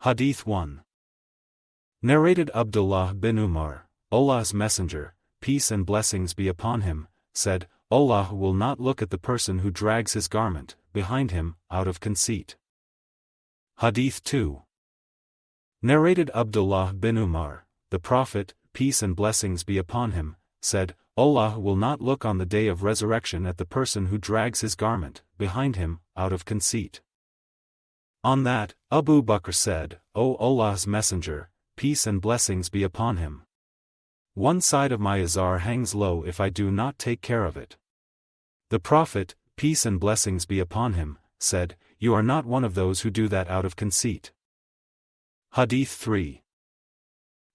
Hadīth 1. Narrated Abdullāh bin Umar, Allah's Messenger, peace and blessings be upon him, said, Allah will not look at the person who drags his garment behind him out of conceit. Hadīth 2. Narrated Abdullāh bin Umar, the Prophet, peace and blessings be upon him, said, Allah will not look on the day of resurrection at the person who drags his garment behind him out of conceit. On that, Abu Bakr said, O Allah's Messenger, peace and blessings be upon him. One side of my Izar hangs low if I do not take care of it. The Prophet, peace and blessings be upon him, said, You are not one of those who do that out of conceit. Hadīth 3.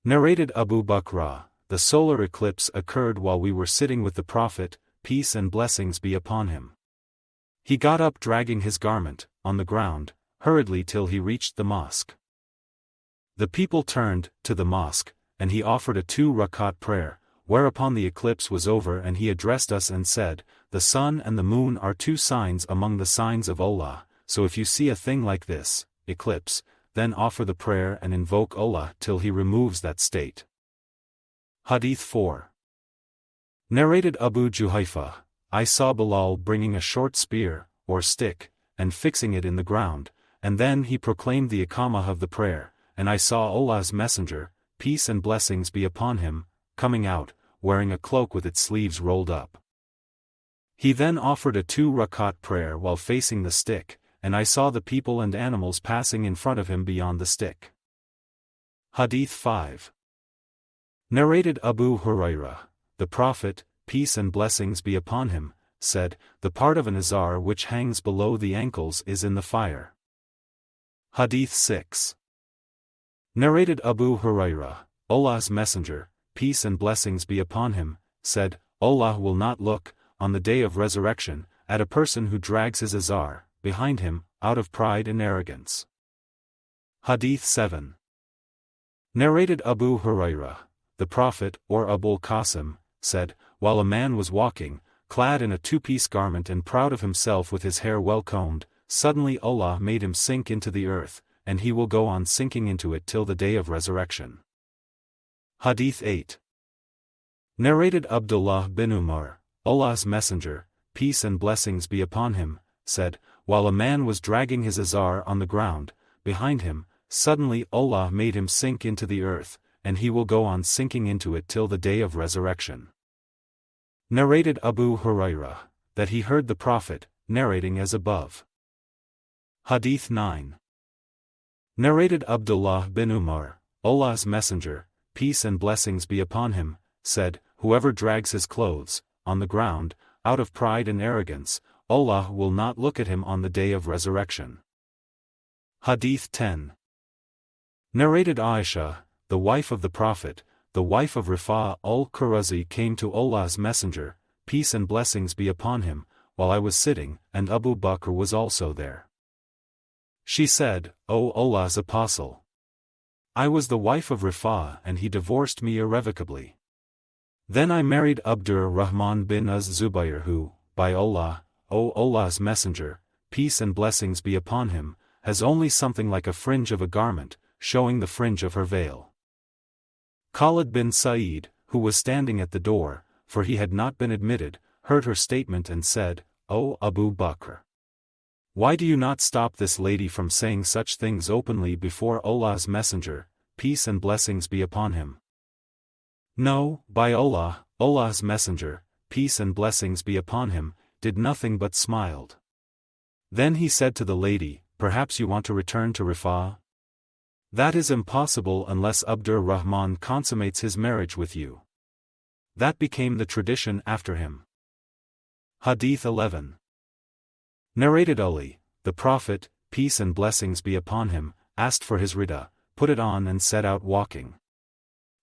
Narrated Abu Bakr, the solar eclipse occurred while we were sitting with the Prophet, peace and blessings be upon him. He got up dragging his garment, on the ground, hurriedly till he reached the mosque. The people turned to the mosque, and he offered a 2-rakat prayer, whereupon the eclipse was over and he addressed us and said, The sun and the moon are 2 signs among the signs of Allah, so if you see a thing like this, eclipse, then offer the prayer and invoke Allah till he removes that state. Hadīth 4. Narrated Abu Juhayfa, I saw Bilal bringing a short spear, or stick, and fixing it in the ground, and then he proclaimed the Iqamah of the prayer, and I saw Allah's Messenger, peace and blessings be upon him, coming out, wearing a cloak with its sleeves rolled up. He then offered a 2-rakat prayer while facing the stick, and I saw the people and animals passing in front of him beyond the stick. Hadīth 5. Narrated Abu Hurairah, the Prophet, peace and blessings be upon him, said, The part of an Izar which hangs below the ankles is in the fire. Hadīth 6. Narrated Abu Hurairah, Allah's Messenger, peace and blessings be upon him, said, Allah will not look, on the day of resurrection, at a person who drags his Izar behind him, out of pride and arrogance. Hadīth 7. Narrated Abu Hurairah, the Prophet, or Abul Qasim, said, While a man was walking, clad in a 2-piece garment and proud of himself with his hair well combed, suddenly Allah made him sink into the earth, and he will go on sinking into it till the day of resurrection. Hadīth 8. Narrated Abdullāh bin Umar, Allah's Messenger, peace and blessings be upon him, said, While a man was dragging his Izar on the ground, behind him, suddenly Allah made him sink into the earth, and he will go on sinking into it till the day of resurrection. Narrated Abu Hurairah, that he heard the Prophet, narrating as above. Hadīth 9. Narrated Abdullāh bin Umar, Allah's Messenger, peace and blessings be upon him, said, Whoever drags his clothes, on the ground, out of pride and arrogance, Allah will not look at him on the day of resurrection. Hadīth 10. Narrated Aisha, the wife of the Prophet, the wife of Rifā al-Qurazi came to Allah's Messenger, peace and blessings be upon him, while I was sitting, and Abu Bakr was also there. She said, O Allah's Apostle! I was the wife of Rifā and he divorced me irrevocably. Then I married Abdur-Rahman bin Az-Zubayr who, by Allah, O Allah's Messenger, peace and blessings be upon him, has only something like a fringe of a garment, showing the fringe of her veil. Khalid bin Sa'id, who was standing at the door, for he had not been admitted, heard her statement and said, O Abu Bakr! Why do you not stop this lady from saying such things openly before Allah's Messenger, peace and blessings be upon him? No, by Allah, Allah's Messenger, peace and blessings be upon him, did nothing but smiled. Then he said to the lady, Perhaps you want to return to Rifā? That is impossible unless Abdur-Rahman consummates his marriage with you. That became the tradition after him. Hadīth 11. Narrated Ali, the Prophet, peace and blessings be upon him, asked for his Rida, put it on and set out walking.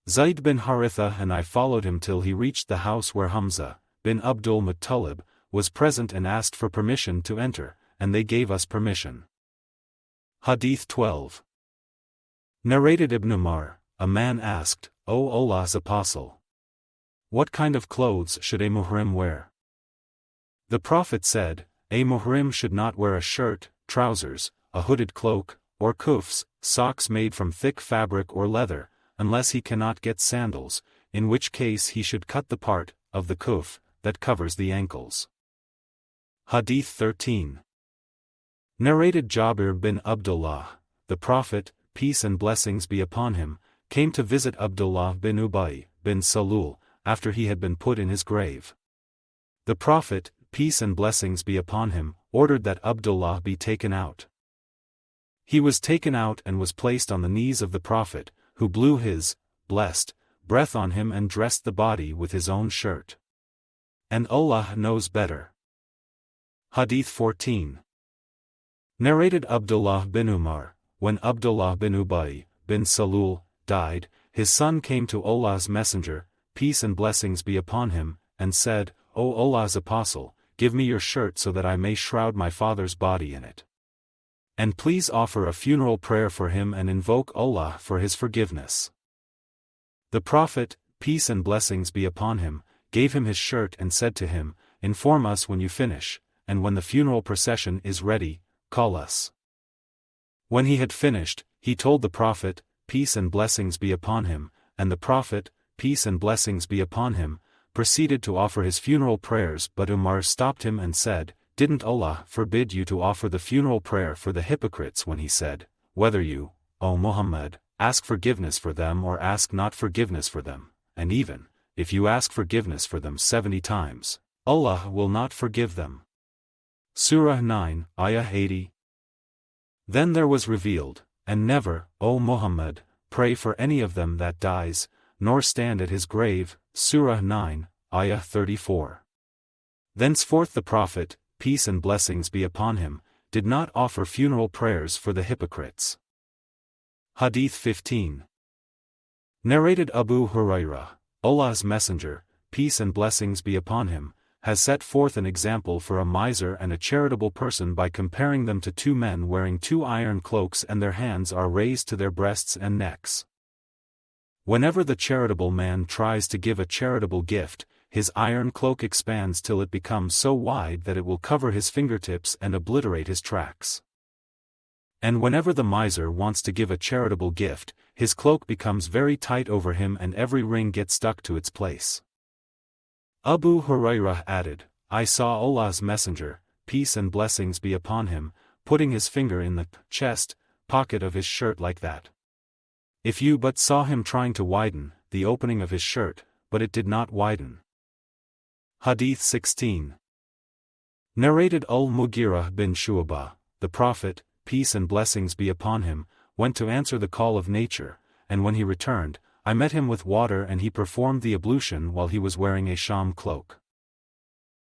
Zayd bin Haritha and I followed him till he reached the house where Hamza, bin Abdul Muttalib, was present and asked for permission to enter, and they gave us permission. Hadīth 12. Narrated Ibn Umar, a man asked, O Allah's Apostle! What kind of clothes should a muhrim wear? The Prophet said, A muhrim should not wear a shirt, trousers, a hooded cloak, or kuffs, socks made from thick fabric or leather, unless he cannot get sandals, in which case he should cut the part of the kuf that covers the ankles. Hadīth 13. Narrated Jabir bin Abdullāh, the Prophet, peace and blessings be upon him, came to visit Abdullāh bin Ubay bin Salul, after he had been put in his grave. The Prophet, peace and blessings be upon him, ordered that Abdullāh be taken out. He was taken out and was placed on the knees of the Prophet, who blew his blessed breath on him and dressed the body with his own shirt. And Allah knows better. Hadīth 14. Narrated Abdullāh bin Umar, when Abdullāh bin Ubay bin Salul died, his son came to Allah's Messenger, peace and blessings be upon him, and said, O Allah's Apostle, give me your shirt so that I may shroud my father's body in it. And please offer a funeral prayer for him and invoke Allah for his forgiveness. The Prophet, peace and blessings be upon him, gave him his shirt and said to him, inform us when you finish, and when the funeral procession is ready, call us. When he had finished, he told the Prophet, peace and blessings be upon him, and the Prophet, peace and blessings be upon him, proceeded to offer his funeral prayers, but Umar stopped him and said, didn't Allah forbid you to offer the funeral prayer for the hypocrites when he said, whether you, O Muhammad, ask forgiveness for them or ask not forgiveness for them, and even, if you ask forgiveness for them 70 times, Allah will not forgive them. Surah 9, Ayah 80. Then there was revealed, and never, O Muhammad, pray for any of them that dies, nor stand at his grave, Surah 9, Ayah 34. Thenceforth the Prophet, peace and blessings be upon him, did not offer funeral prayers for the hypocrites. Hadīth 15. Narrated Abu Hurairah, Allah's Messenger, peace and blessings be upon him, has set forth an example for a miser and a charitable person by comparing them to two men wearing two iron cloaks and their hands are raised to their breasts and necks. Whenever the charitable man tries to give a charitable gift, his iron cloak expands till it becomes so wide that it will cover his fingertips and obliterate his tracks. And whenever the miser wants to give a charitable gift, his cloak becomes very tight over him and every ring gets stuck to its place. Abu Hurairah added, I saw Allah's Messenger, peace and blessings be upon him, putting his finger in the chest pocket of his shirt like that. If you but saw him trying to widen the opening of his shirt, but it did not widen. Hadīth 16. Narrated Al-Mughirah bin Shu'bah, the Prophet, peace and blessings be upon him, went to answer the call of nature, and when he returned, I met him with water and he performed the ablution while he was wearing a sham cloak.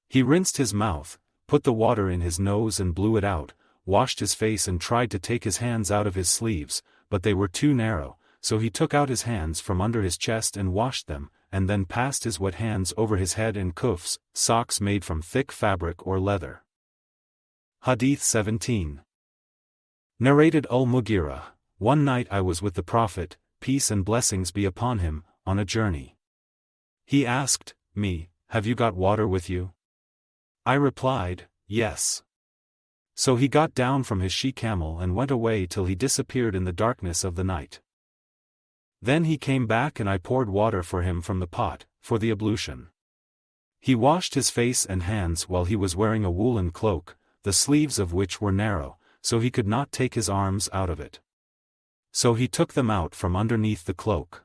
He rinsed his mouth, put the water in his nose and blew it out, washed his face and tried to take his hands out of his sleeves, but they were too narrow, so he took out his hands from under his chest and washed them, and then passed his wet hands over his head in kufs, socks made from thick fabric or leather. Hadīth 17. Narrated Al-Mughirah, one night I was with the Prophet, peace and blessings be upon him, on a journey. He asked me, have you got water with you? I replied, yes. So he got down from his she-camel and went away till he disappeared in the darkness of the night. Then he came back and I poured water for him from the pot, for the ablution. He washed his face and hands while he was wearing a woolen cloak, the sleeves of which were narrow, so he could not take his arms out of it. So he took them out from underneath the cloak.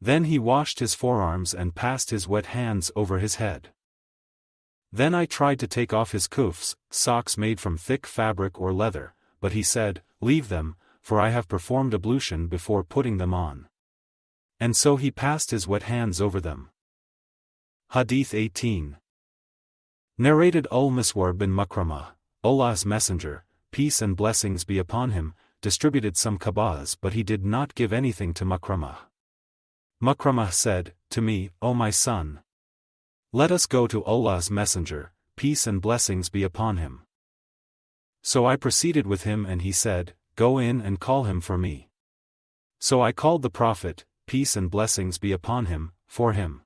Then he washed his forearms and passed his wet hands over his head. Then I tried to take off his kufs, socks made from thick fabric or leather, but he said, leave them, for I have performed ablution before putting them on. And so he passed his wet hands over them. Hadīth 18. Narrated Al-Miswar bin Makramah, Allah's Messenger, peace and blessings be upon him, distributed some kabas but he did not give anything to Makramah. Makramah said, to me, O my son, let us go to Allah's Messenger, peace and blessings be upon him. So I proceeded with him and he said, go in and call him for me. So I called the Prophet, peace and blessings be upon him, for him.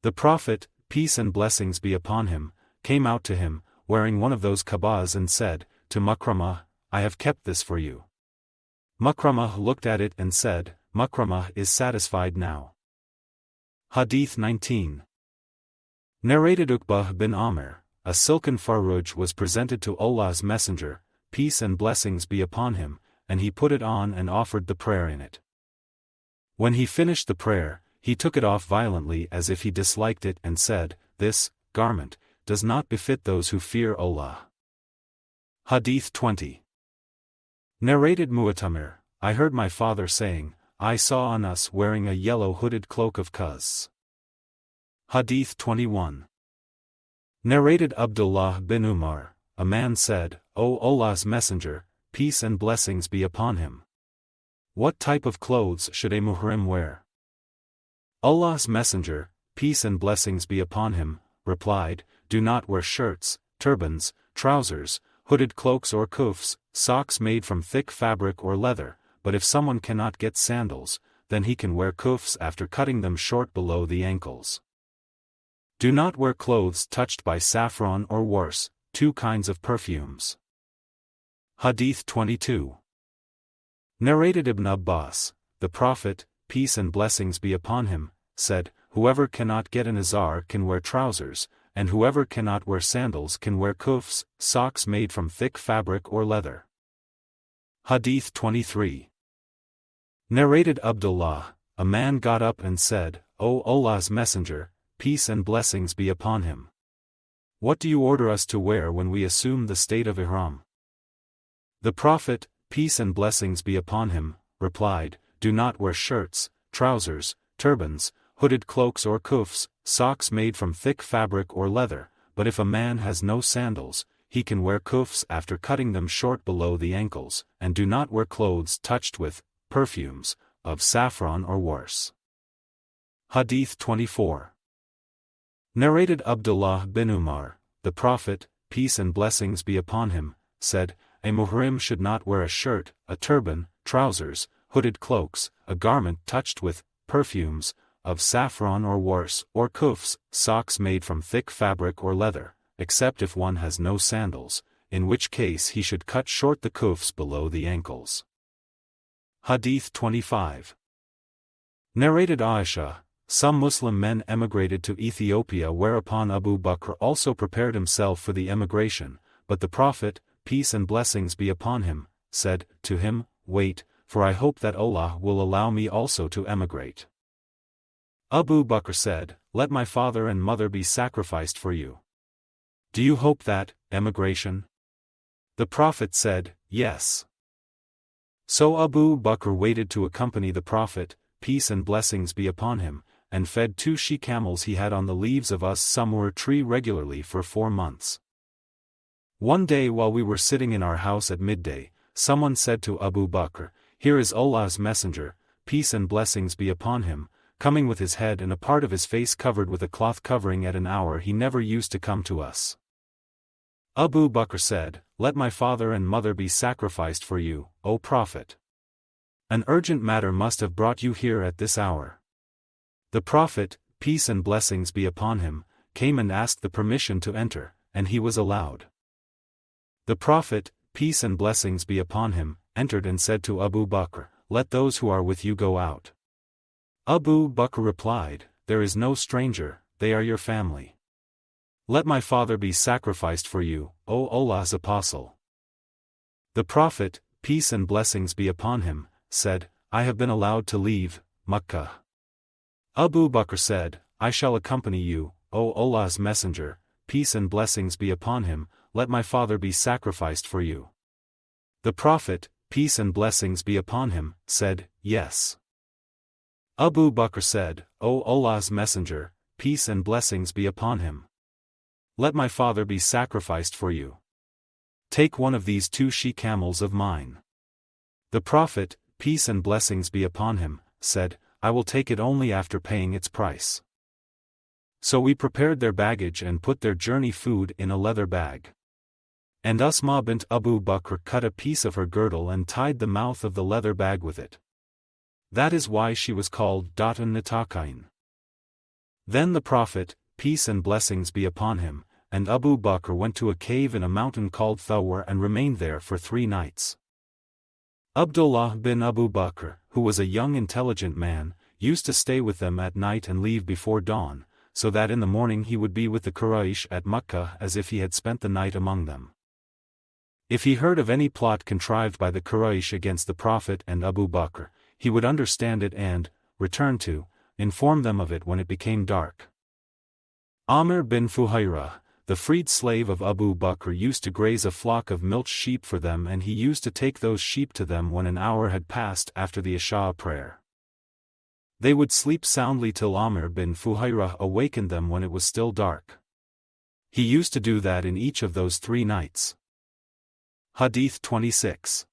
The Prophet, peace and blessings be upon him, came out to him, wearing one of those kabas and said, to Makramah, I have kept this for you. Makramah looked at it and said, Makramah is satisfied now. Hadith 19. Narrated Uqbah bin Amir, a silken faruj was presented to Allah's Messenger, peace and blessings be upon him, and he put it on and offered the prayer in it. When he finished the prayer, he took it off violently as if he disliked it and said, This garment does not befit those who fear Allah. Hadith 20. Narrated Mu'tamir, I heard my father saying, I saw Anas wearing a yellow hooded cloak of Qaz. Hadith 21. Narrated Abdullāh bin Umar, a man said, O Allah's Messenger, peace and blessings be upon him. What type of clothes should a muhrim wear? Allah's Messenger, peace and blessings be upon him, replied, Do not wear shirts, turbans, trousers, hooded cloaks or kuffs, socks made from thick fabric or leather, but if someone cannot get sandals, then he can wear kuffs after cutting them short below the ankles. Do not wear clothes touched by saffron or worse, 2 kinds of perfumes. Hadith 22. Narrated Ibn Abbas, the Prophet, peace and blessings be upon him, said, Whoever cannot get an Izar can wear trousers, and whoever cannot wear sandals can wear kuffs, socks made from thick fabric or leather. Hadith 23. Narrated Abdullāh, a man got up and said, O Allah's Messenger, peace and blessings be upon him. What do you order us to wear when we assume the state of ihram? The Prophet, peace and blessings be upon him, replied, Do not wear shirts, trousers, turbans, hooded cloaks or kuffs, socks made from thick fabric or leather, but if a man has no sandals, he can wear kuffs after cutting them short below the ankles, and do not wear clothes touched with perfumes of saffron or worse. Hadith 24. Narrated Abdullāh bin Umar, the Prophet, peace and blessings be upon him, said, A muhrim should not wear a shirt, a turban, trousers, hooded cloaks, a garment touched with perfumes of saffron or worse, or kuffs, socks made from thick fabric or leather, except if one has no sandals, in which case he should cut short the kuffs below the ankles. Hadith 25. Narrated Aisha, some Muslim men emigrated to Ethiopia whereupon Abu Bakr also prepared himself for the emigration, but the Prophet, peace and blessings be upon him, said to him, Wait, for I hope that Allah will allow me also to emigrate. Abu Bakr said, Let my father and mother be sacrificed for you. Do you hope that emigration? The Prophet said, Yes. So Abu Bakr waited to accompany the Prophet, peace and blessings be upon him, and fed 2 she-camels he had on the leaves of as-Samur tree regularly for 4 months. One day while we were sitting in our house at midday, someone said to Abu Bakr, Here is Allah's Messenger, peace and blessings be upon him, coming with his head and a part of his face covered with a cloth covering at an hour he never used to come to us. Abu Bakr said, Let my father and mother be sacrificed for you, O Prophet. An urgent matter must have brought you here at this hour. The Prophet, peace and blessings be upon him, came and asked the permission to enter, and he was allowed. The Prophet, peace and blessings be upon him, entered and said to Abu Bakr, Let those who are with you go out. Abu Bakr replied, There is no stranger, they are your family. Let my father be sacrificed for you, O Allah's Apostle. The Prophet, peace and blessings be upon him, said, I have been allowed to leave Makkah. Abu Bakr said, I shall accompany you, O Allah's Messenger, peace and blessings be upon him, let my father be sacrificed for you. The Prophet, peace and blessings be upon him, said, Yes. Abu Bakr said, O Allah's Messenger, peace and blessings be upon him. Let my father be sacrificed for you. Take one of these 2 she-camels of mine. The Prophet, peace and blessings be upon him, said, I will take it only after paying its price. So we prepared their baggage and put their journey food in a leather bag. And Asma bint Abu Bakr cut a piece of her girdle and tied the mouth of the leather bag with it. That is why she was called Datun Nitaqain. Then the Prophet, peace and blessings be upon him, and Abu Bakr went to a cave in a mountain called Thawr and remained there for 3 nights. Abdullāh bin Abu Bakr, who was a young intelligent man, used to stay with them at night and leave before dawn, so that in the morning he would be with the Quraysh at Makkah as if he had spent the night among them. If he heard of any plot contrived by the Quraysh against the Prophet and Abu Bakr, he would understand it and, return to, inform them of it when it became dark. Amr bin Fuhayrah, the freed slave of Abu Bakr, used to graze a flock of milch sheep for them, and he used to take those sheep to them when an hour had passed after the Isha prayer. They would sleep soundly till Amr bin Fuhayrah awakened them when it was still dark. He used to do that in each of those 3 nights. Hadīth 26.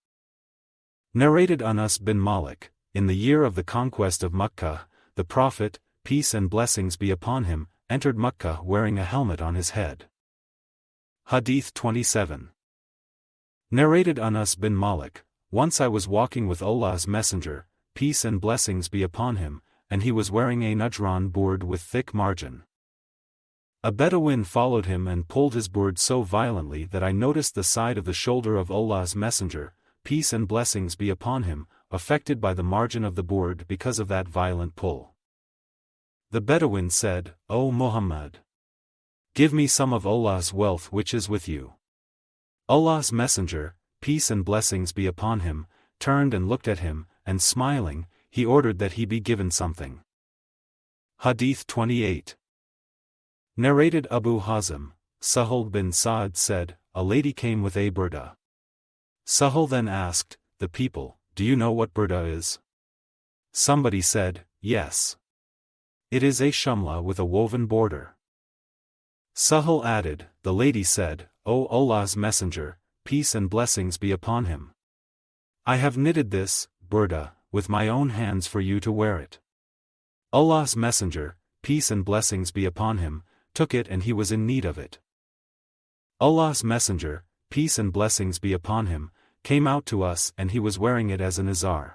Narrated Anas bin Malik, in the year of the conquest of Makkah, the Prophet, peace and blessings be upon him, entered Makkah wearing a helmet on his head. Hadīth 27. Narrated Anas bin Malik, once I was walking with Allah's Messenger, peace and blessings be upon him, and he was wearing a Najran board with thick margin. A Bedouin followed him and pulled his board so violently that I noticed the side of the shoulder of Allah's Messenger, peace and blessings be upon him, affected by the margin of the board because of that violent pull. The Bedouin said, O Muhammad! Give me some of Allah's wealth which is with you. Allah's Messenger, peace and blessings be upon him, turned and looked at him, and smiling, he ordered that he be given something. Hadīth 28. Narrated Abu Hazim, Sahal bin Sa'd said, a lady came with a burda. Sahal then asked the people, do you know what burda is? Somebody said, yes. It is a Shamla with a woven border. Sahal added, the lady said, O Allah's Messenger, peace and blessings be upon him. I have knitted this burda with my own hands for you to wear it. Allah's Messenger, peace and blessings be upon him, took it and he was in need of it. Allah's Messenger, peace and blessings be upon him, came out to us and he was wearing it as an Izar.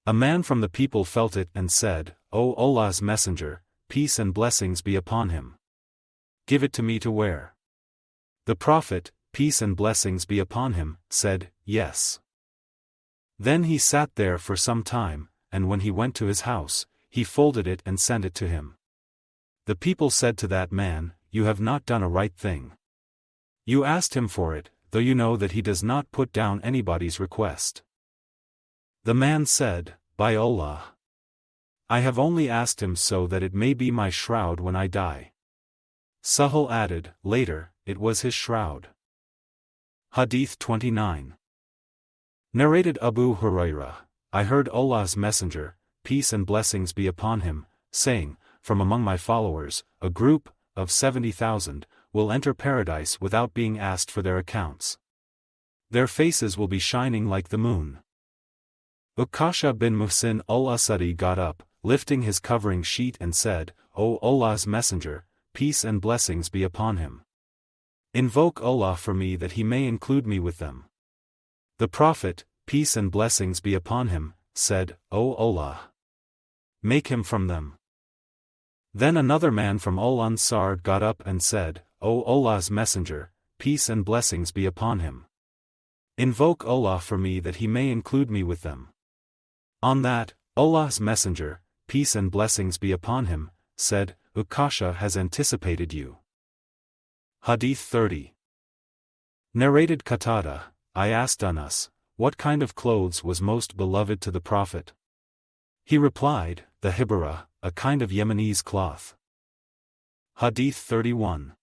A man from the people felt it and said, O Allah's Messenger, peace and blessings be upon him. Give it to me to wear. The Prophet, peace and blessings be upon him, said, yes. Then he sat there for some time, and when he went to his house, he folded it and sent it to him. The people said to that man, you have not done a right thing. You asked him for it, though you know that he does not put down anybody's request. The man said, by Allah! I have only asked him so that it may be my shroud when I die. Sahal added, later, it was his shroud. Hadīth 29. Narrated Abu Hurairah, I heard Allah's Messenger, peace and blessings be upon him, saying, from among my followers, a group of 70,000 will enter paradise without being asked for their accounts. Their faces will be shining like the moon. Ukasha bin Muhsin al-Asadi got up, lifting his covering sheet and said, O Allah's Messenger, peace and blessings be upon him. Invoke Allah for me that he may include me with them. The Prophet, peace and blessings be upon him, said, O Allah! Make him from them. Then another man from Al-Ansar got up and said, O Allah's Messenger, peace and blessings be upon him. Invoke Allah for me that he may include me with them. On that, Allah's Messenger, peace and blessings be upon him, said, Ukasha has anticipated you. Hadīth 30. Narrated Qatada, I asked Anas, what kind of clothes was most beloved to the Prophet? He replied, the Hibara, a kind of Yemenese cloth. Hadīth 31.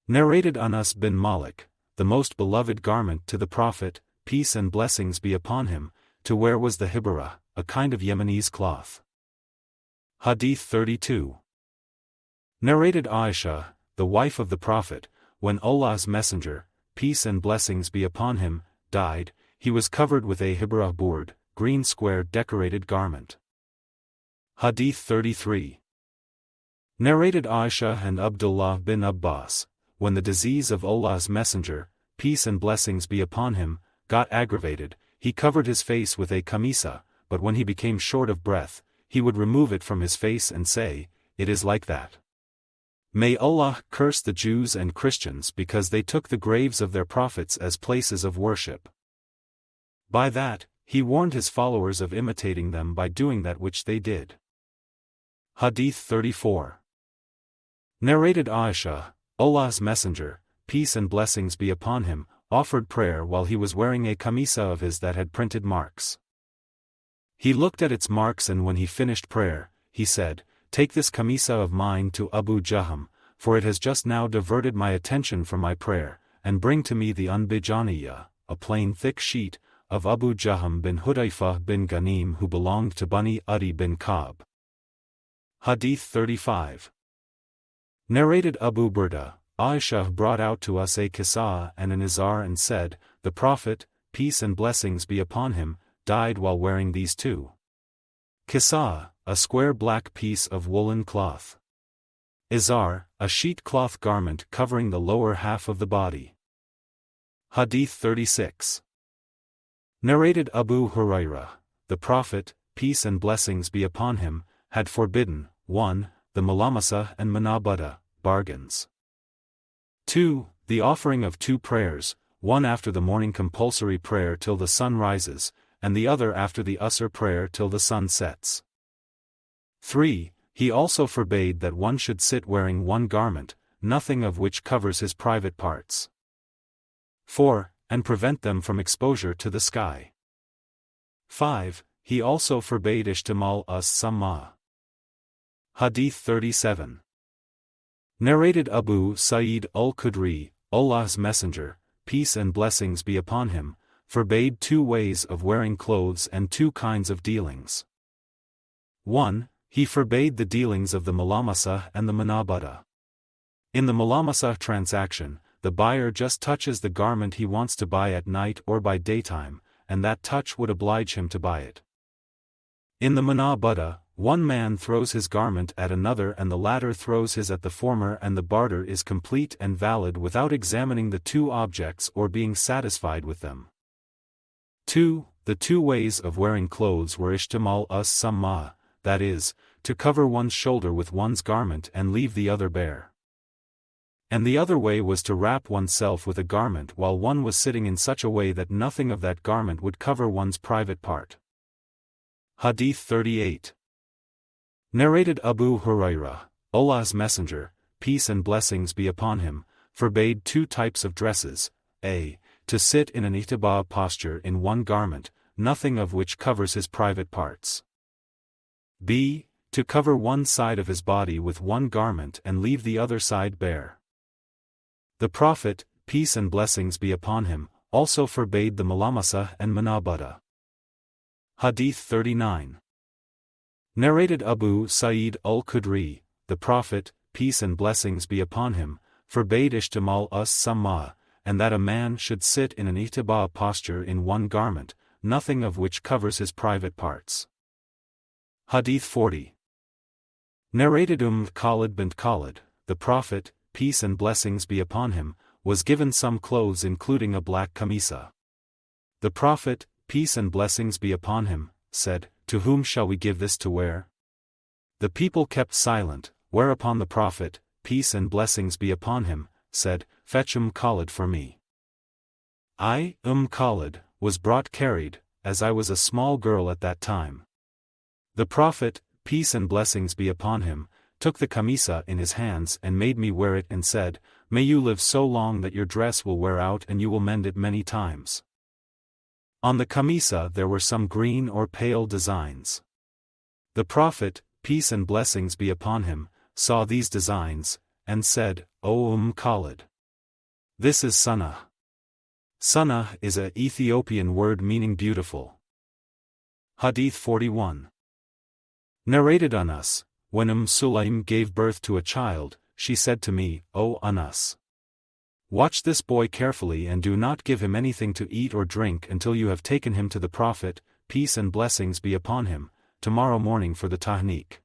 Narrated Anas bin Malik, the most beloved garment to the Prophet, peace and blessings be upon him, to wear was the Hibara, a kind of Yemenese cloth. Hadīth 32. Narrated Aisha, the wife of the Prophet, when Allah's Messenger, peace and blessings be upon him, died, he was covered with a Hibara board, green square decorated garment. Hadīth 33. Narrated Aisha and Abdullāh bin Abbas, when the disease of Allah's Messenger, peace and blessings be upon him, got aggravated, he covered his face with a kamisa, but when he became short of breath, he would remove it from his face and say, it is like that. May Allah curse the Jews and Christians because they took the graves of their prophets as places of worship. By that, he warned his followers of imitating them by doing that which they did. Hadith 34. Narrated Aisha, Allah's Messenger, peace and blessings be upon him, offered prayer while he was wearing a kamisa of his that had printed marks. He looked at its marks, and when he finished prayer, he said, "Take this kamisa of mine to Abu Jahm, for it has just now diverted my attention from my prayer, and bring to me the Unbijaniyah, a plain thick sheet, of Abu Jahm bin Hudayfah bin Ghanim who belonged to Bani Adi bin Ka'b." Hadith 35. Narrated Abu Burda, Aisha brought out to us a kisa and an izar and said, "The Prophet, peace and blessings be upon him, died while wearing these two. Kisa, a square black piece of woolen cloth. Izar, a sheet cloth garment covering the lower half of the body." Hadith 36. Narrated Abu Hurairah, the Prophet, peace and blessings be upon him, had forbidden, 1. The mulamasa and munabada, bargains. 2. The offering of two prayers, one after the morning compulsory prayer till the sun rises, and the other after the Asr prayer till the sun sets. 3. He also forbade that one should sit wearing one garment, nothing of which covers his private parts. 4. And prevent them from exposure to the sky. 5. He also forbade Ishtimal-as-Samma. Hadith 37. Narrated Abu Sa'id al-Khudri, Allah's Messenger, peace and blessings be upon him, forbade two ways of wearing clothes and two kinds of dealings. 1. He forbade the dealings of the mulamasa and the munabada. In the mulamasa transaction, the buyer just touches the garment he wants to buy at night or by daytime, and that touch would oblige him to buy it. In the munabada, one man throws his garment at another and the latter throws his at the former, and the barter is complete and valid without examining the two objects or being satisfied with them. 2. The two ways of wearing clothes were Ishtimal-as-Samma, that is, to cover one's shoulder with one's garment and leave the other bare. And the other way was to wrap oneself with a garment while one was sitting in such a way that nothing of that garment would cover one's private part. Hadith 38. Narrated Abu Hurairah, Allah's Messenger, peace and blessings be upon him, forbade two types of dresses, a. To sit in an Ihtiba posture in one garment, nothing of which covers his private parts. b. To cover one side of his body with one garment and leave the other side bare. The Prophet, peace and blessings be upon him, also forbade the mulamasa and munabada. Hadith 39. Narrated Abu Sa'id al-Khudri, the Prophet, peace and blessings be upon him, forbade Ishtimal-as-Samma, and that a man should sit in an ihtiba posture in one garment, nothing of which covers his private parts. Hadith 40. Narrated Khalid bint Khalid, the Prophet, peace and blessings be upon him, was given some clothes including a black kamisa. The Prophet, peace and blessings be upon him, said, "To whom shall we give this to wear?" The people kept silent, whereupon the Prophet, peace and blessings be upon him, said, "Fetch Khalid for me." I, Khalid, was brought carried, as I was a small girl at that time. The Prophet, peace and blessings be upon him, took the kamisa in his hands and made me wear it and said, "May you live so long that your dress will wear out and you will mend it many times." On the kamisa there were some green or pale designs. The Prophet, peace and blessings be upon him, saw these designs, and said, "O Khalid, this is Sunnah." Sunnah is an Ethiopian word meaning beautiful. Hadith 41. Narrated Anas, when Sulaym gave birth to a child, she said to me, "O Anas, watch this boy carefully and do not give him anything to eat or drink until you have taken him to the Prophet, peace and blessings be upon him, tomorrow morning for the tahniq."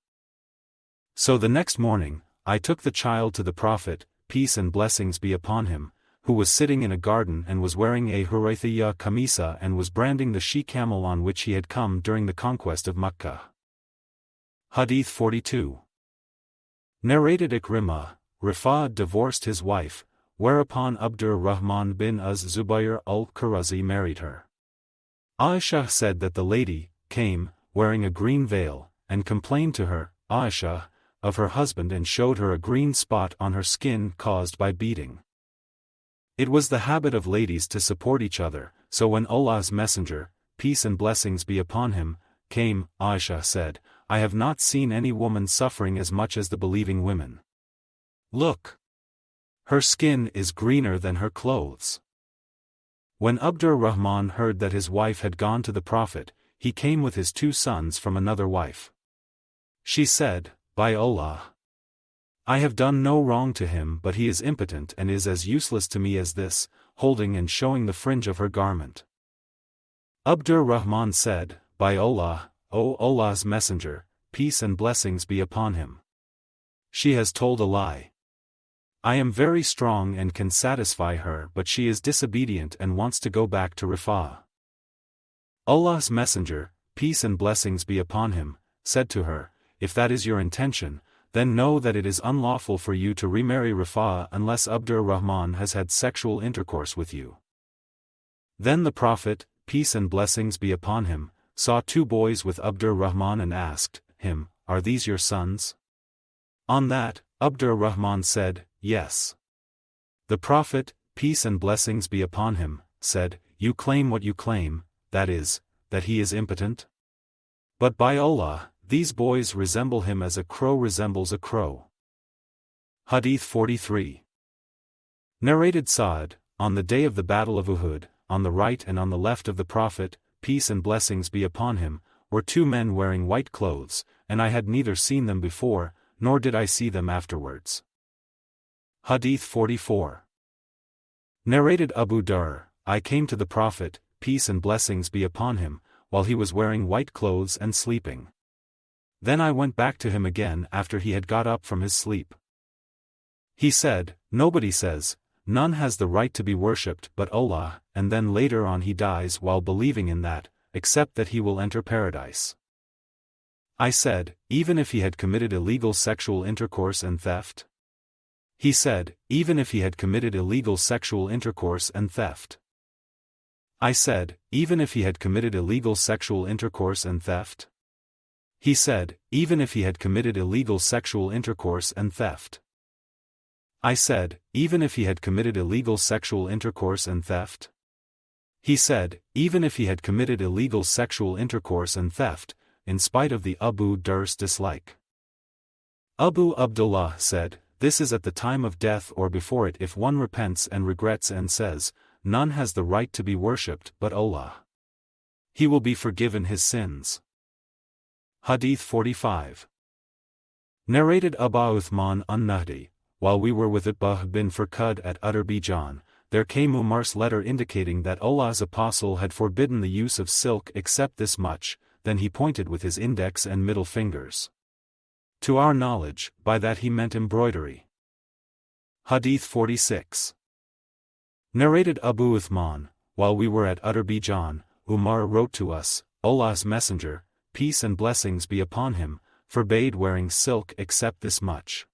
So the next morning, I took the child to the Prophet, peace and blessings be upon him, who was sitting in a garden and was wearing a Huraithiyah kamisa and was branding the she-camel on which he had come during the conquest of Makkah. Hadith 42. Narrated Ikrimah, Rifa'ah divorced his wife, whereupon Abdur Rahman bin Az-Zubayr al-Qurazi married her. Aisha said that the lady came, wearing a green veil, and complained to her, Aisha, of her husband and showed her a green spot on her skin caused by beating. It was the habit of ladies to support each other, so when Allah's Messenger, peace and blessings be upon him, came, Aisha said, I have not seen any woman suffering as much as the believing women. Look! Her skin is greener than her clothes. When Abdur-Rahman heard that his wife had gone to the Prophet, he came with his 2 sons from another wife. She said, By Allah! I have done no wrong to him, but he is impotent and is as useless to me as this, holding and showing the fringe of her garment. Abdur-Rahman said, By Allah, O Allah's Messenger, peace and blessings be upon him. She has told a lie. I am very strong and can satisfy her, but she is disobedient and wants to go back to Rifa'ah. Allah's Messenger, peace and blessings be upon him, said to her, If that is your intention, then know that it is unlawful for you to remarry Rifa'ah unless Abdur-Rahman has had sexual intercourse with you. Then the Prophet, peace and blessings be upon him, saw 2 boys with Abdur-Rahman and asked him, Are these your sons? On that, Abdur-Rahman said, Yes. The Prophet, peace and blessings be upon him, said, You claim what you claim, that is, that he is impotent? But by Allah, these boys resemble him as a crow resembles a crow. Hadīth 43. Narrated Sa'd, on the day of the Battle of Uhud, on the right and on the left of the Prophet, peace and blessings be upon him, were 2 men wearing white clothes, and I had neither seen them before, nor did I see them afterwards. Hadīth 44. Narrated Abu Dar, I came to the Prophet, peace and blessings be upon him, while he was wearing white clothes and sleeping. Then I went back to him again after he had got up from his sleep. He said, Nobody says, None has the right to be worshipped but Allah, and then later on he dies while believing in that, except that he will enter paradise. I said, Even if he had committed illegal sexual intercourse and theft? He said, Even if he had committed illegal sexual intercourse and theft? I said, Even if he had committed illegal sexual intercourse and theft? He said, Even if he had committed illegal sexual intercourse and theft? I said, Even if he had committed illegal sexual intercourse and theft? He said, Even if he had committed illegal sexual intercourse and theft, in spite of the Abu Dar's dislike. Abu Abdullah said, This is at the time of death or before it if one repents and regrets and says, None has the right to be worshipped but Allah. He will be forgiven his sins. Hadīth 45. Narrated Abu Uthman an-Nahdi, while we were with Utbah bin Firqad at Azerbaijan, there came Umar's letter indicating that Allah's apostle had forbidden the use of silk except this much, then he pointed with his index and middle fingers. To our knowledge, by that he meant embroidery. Hadīth 46. Narrated Abu Uthman, while we were at Azerbaijan, Umar wrote to us, Allah's Messenger, peace and blessings be upon him, forbade wearing silk except this much.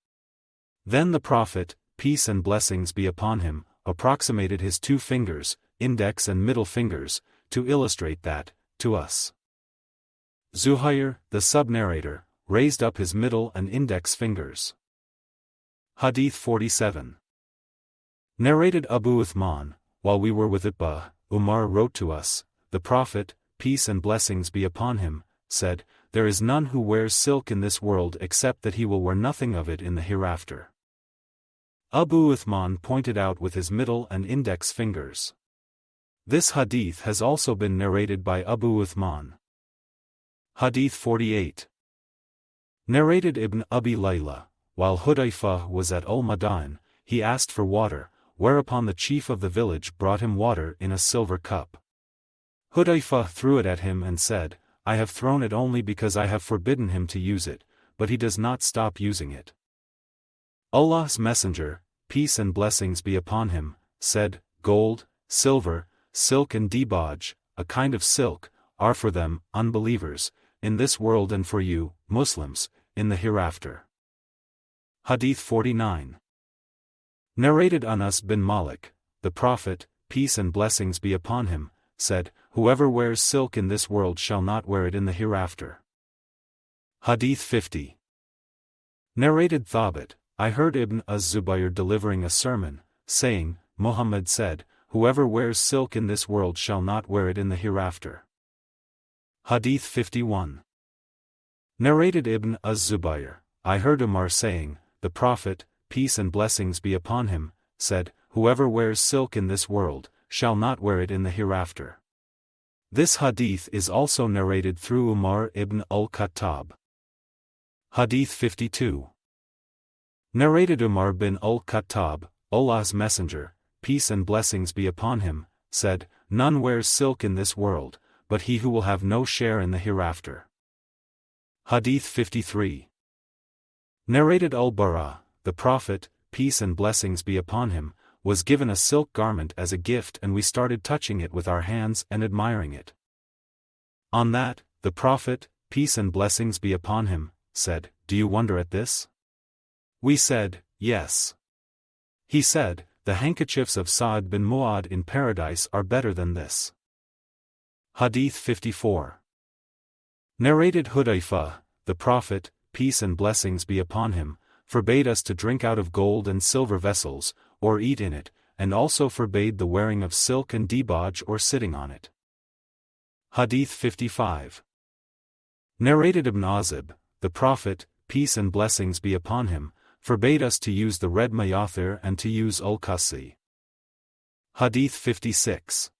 Then the Prophet, peace and blessings be upon him, approximated his 2 fingers, index and middle fingers, to illustrate that, to us. Zuhair, the sub-narrator, raised up his middle and index fingers. Hadīth 47. Narrated Abu Uthman, while we were with Utbah, Umar wrote to us, the Prophet, peace and blessings be upon him, said, There is none who wears silk in this world except that he will wear nothing of it in the hereafter. Abu Uthman pointed out with his middle and index fingers. This hadith has also been narrated by Abu Uthman. Hadīth 48. Narrated Ibn Abi Layla, while Hudayfah was at Al-Madain, he asked for water, whereupon the chief of the village brought him water in a silver cup. Hudayfah threw it at him and said, I have thrown it only because I have forbidden him to use it, but he does not stop using it. Allah's Messenger, peace and blessings be upon him, said, Gold, silver, silk and dibaj, a kind of silk, are for them, unbelievers, in this world and for you, Muslims, in the hereafter. Hadīth 49. Narrated Anas bin Malik, the Prophet, peace and blessings be upon him, said, "Whoever wears silk in this world shall not wear it in the hereafter." Hadith 50. Narrated Thabit, I heard Ibn az-Zubayr delivering a sermon, saying, Muhammad said, "Whoever wears silk in this world shall not wear it in the hereafter." Hadith 51. Narrated Ibn az-Zubayr, I heard Umar saying, the Prophet, peace and blessings be upon him, said, "Whoever wears silk in this world, shall not wear it in the hereafter." This hadith is also narrated through Umar ibn al-Khattab. Hadith 52. Narrated Umar bin al-Khattab, Allah's Messenger, peace and blessings be upon him, said, "None wears silk in this world, but he who will have no share in the hereafter." Hadith 53. Narrated Al-Bara, the Prophet, peace and blessings be upon him, was given a silk garment as a gift and we started touching it with our hands and admiring it. On that, the Prophet, peace and blessings be upon him, said, "Do you wonder at this?" We said, "Yes." He said, "The handkerchiefs of Sa'd bin Mu'adh in paradise are better than this." Hadith 54. Narrated Hudayfa, the Prophet, peace and blessings be upon him, forbade us to drink out of gold and silver vessels, or eat in it, and also forbade the wearing of silk and dibaj or sitting on it. Hadith 55. Narrated Ibn Azib, the Prophet, peace and blessings be upon him, forbade us to use the red mayathir and to use al-Qasi. Hadith 56.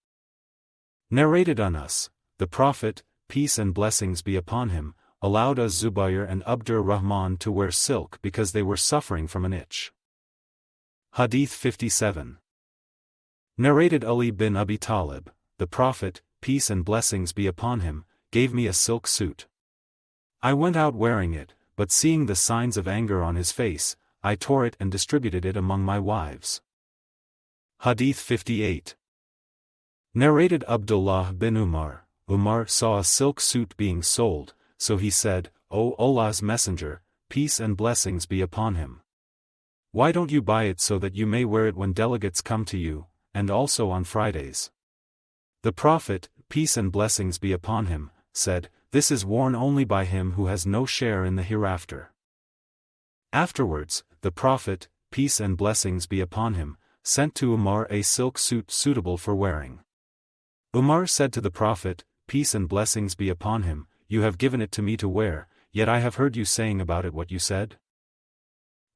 Narrated Anas, the Prophet, peace and blessings be upon him, allowed az-Zubayr and Abdur Rahman to wear silk because they were suffering from an itch. Hadith 57. Narrated Ali bin Abi Talib, the Prophet, peace and blessings be upon him, gave me a silk suit. I went out wearing it, but seeing the signs of anger on his face, I tore it and distributed it among my wives. Hadith 58. Narrated Abdullāh bin Umar, Umar saw a silk suit being sold, so he said, "O Allah's Messenger, peace and blessings be upon him. Why don't you buy it so that you may wear it when delegates come to you, and also on Fridays?" The Prophet, peace and blessings be upon him, said, "This is worn only by him who has no share in the hereafter." Afterwards, the Prophet, peace and blessings be upon him, sent to Umar a silk suit suitable for wearing. Umar said to the Prophet, peace and blessings be upon him, "You have given it to me to wear, yet I have heard you saying about it what you said."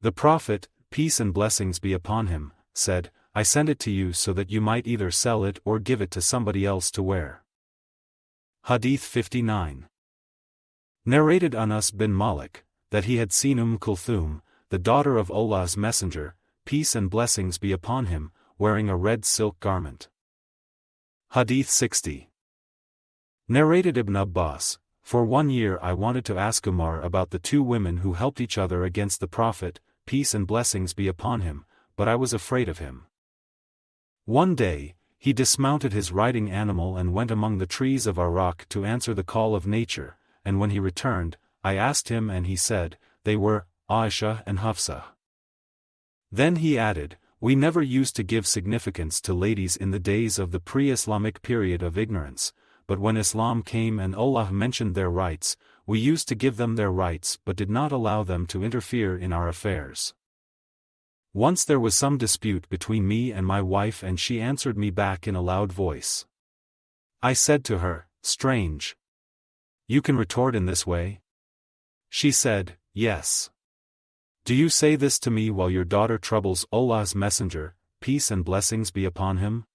The Prophet, peace and blessings be upon him, said, "I send it to you so that you might either sell it or give it to somebody else to wear." Hadith 59. Narrated Anas bin Malik, that he had seen Kulthum, the daughter of Allah's Messenger, peace and blessings be upon him, wearing a red silk garment. Hadith 60. Narrated Ibn Abbas, for 1 year I wanted to ask Umar about the two women who helped each other against the Prophet, peace and blessings be upon him, but I was afraid of him. One day, he dismounted his riding animal and went among the trees of Iraq to answer the call of nature, and when he returned, I asked him and he said, they were Aisha and Hafsa. Then he added, "We never used to give significance to ladies in the days of the pre-Islamic period of ignorance, but when Islam came and Allah mentioned their rights, we used to give them their rights but did not allow them to interfere in our affairs. Once there was some dispute between me and my wife and she answered me back in a loud voice. I said to her, 'Strange. You can retort in this way?' She said, 'Yes. Do you say this to me while your daughter troubles Allah's Messenger, peace and blessings be upon him?'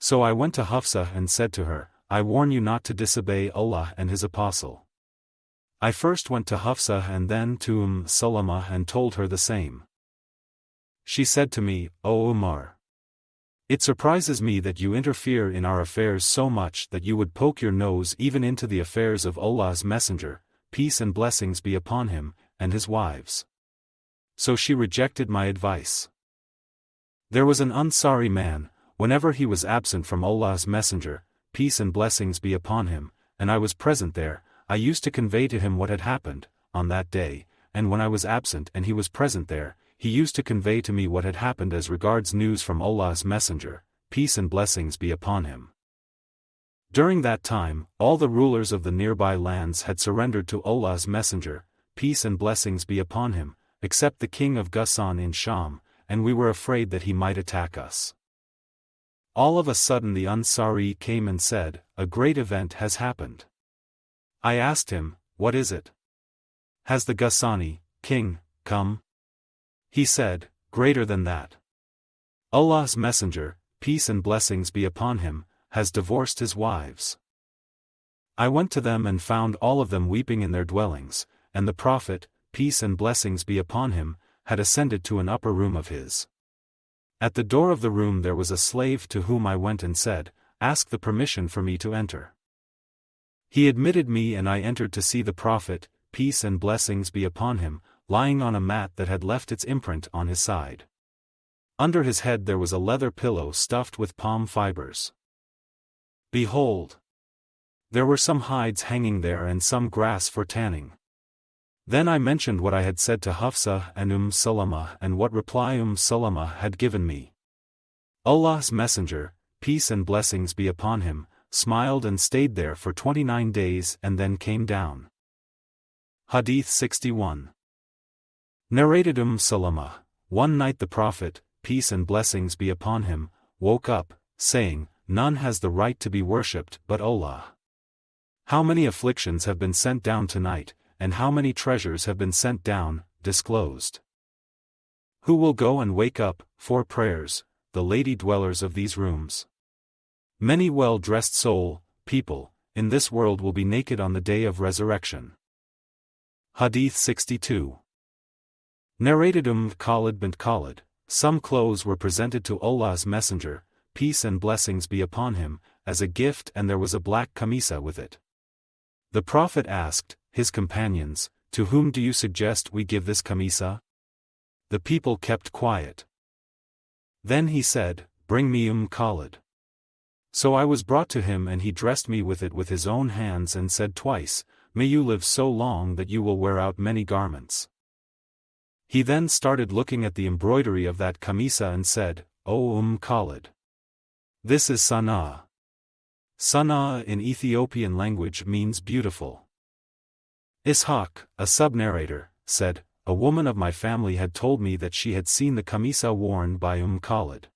So I went to Hafsa and said to her, 'I warn you not to disobey Allah and His Apostle.' I first went to Hafsa and then to Salama and told her the same. She said to me, 'O Umar, it surprises me that you interfere in our affairs so much that you would poke your nose even into the affairs of Allah's Messenger, peace and blessings be upon him, and his wives.' So she rejected my advice. There was an Ansari man, whenever he was absent from Allah's Messenger, peace and blessings be upon him, and I was present there, I used to convey to him what had happened, on that day, and when I was absent and he was present there, he used to convey to me what had happened as regards news from Allah's Messenger, peace and blessings be upon him. During that time, all the rulers of the nearby lands had surrendered to Allah's Messenger, peace and blessings be upon him, except the king of Ghassan in Sham, and we were afraid that he might attack us. All of a sudden the Ansari came and said, "A great event has happened." I asked him, "What is it? Has the Ghassani king come?" He said, "Greater than that. Allah's Messenger, peace and blessings be upon him, has divorced his wives." I went to them and found all of them weeping in their dwellings, and the Prophet, peace and blessings be upon him, had ascended to an upper room of his. At the door of the room there was a slave to whom I went and said, "Ask the permission for me to enter." He admitted me and I entered to see the Prophet, peace and blessings be upon him, lying on a mat that had left its imprint on his side. Under his head there was a leather pillow stuffed with palm fibers. Behold! There were some hides hanging there and some grass for tanning. Then I mentioned what I had said to Hafsa and Salama and what reply Salama had given me. Allah's Messenger, peace and blessings be upon him, smiled and stayed there for 29 days and then came down. Hadīth 61. Narrated Salama, one night the Prophet, peace and blessings be upon him, woke up, saying, "None has the right to be worshipped but Allah. How many afflictions have been sent down tonight, and how many treasures have been sent down, disclosed. Who will go and wake up, for prayers, the lady dwellers of these rooms? Many well-dressed people, in this world will be naked on the day of resurrection." Hadīth 62. Narrated Khalid bint Khalid, some clothes were presented to Allah's Messenger, peace and blessings be upon him, as a gift and there was a black kamisa with it. The Prophet asked his companions, "To whom do you suggest we give this kamisa?" The people kept quiet. Then he said, "Bring me Khalid." So I was brought to him and he dressed me with it with his own hands and said twice, "May you live so long that you will wear out many garments." He then started looking at the embroidery of that kamisa and said, "O Khalid, this is Sana'a." Sana'a in Ethiopian language means beautiful. Ishaq, a sub-narrator, said, "A woman of my family had told me that she had seen the kamisa worn by Khalid.